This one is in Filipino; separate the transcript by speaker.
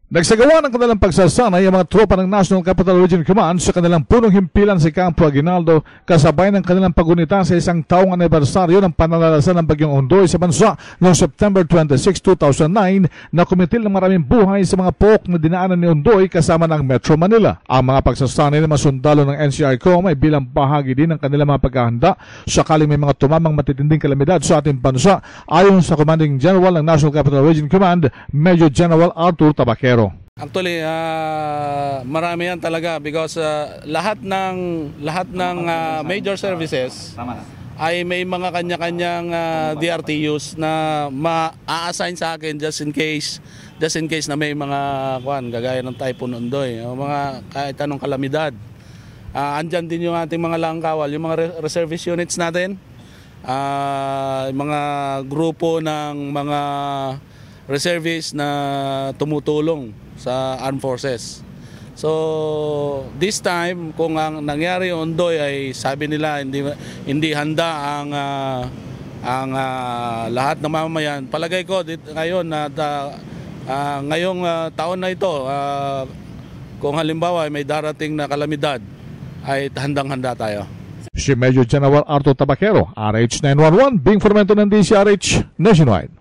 Speaker 1: Nagsagawa ng kanilang pagsasanay ang mga tropa ng National Capital Region Command sa kanilang punong himpilan sa Campo Aguinaldo kasabay ng kanilang pagunita sa isang taong anibersaryo ng panalalasan ng Bagyong Ondoy sa bansa noong September 26, 2009 na kumitil ng maraming buhay sa mga pook na dinaanan ni Ondoy kasama ng Metro Manila. Ang mga pagsasanay ng mga sundalo ng NCRCOM ay bilang bahagi din ng kanilang mga paghahanda sakaling may mga tumamang matitinding kalamidad sa ating bansa ayon sa Commanding General ng National Capital Region Command, Major General Arthur Tabaquero.
Speaker 2: Actually, marami yan talaga because lahat ng major services ay may mga kanya-kanyang DRTUs na ma-assign sa akin just in case na may mga gagaya ng Typhoon Ondoy o mga kahit anong kalamidad. Andyan din yung ating mga langkawal, yung mga reservice units natin, mga grupo ng mga reservists na tumutulong sa Armed Forces. So this time kung ang nangyari Ondoy ay sabi nila hindi handa ang lahat ng mamamayan. Palagay ko ngayon na ngayong taon na ito, kung halimbawa may darating na kalamidad ay handang-handa tayo.
Speaker 1: Si Major General Arthur Tabaquero, RH 911, being formento ng DCRH Nationwide.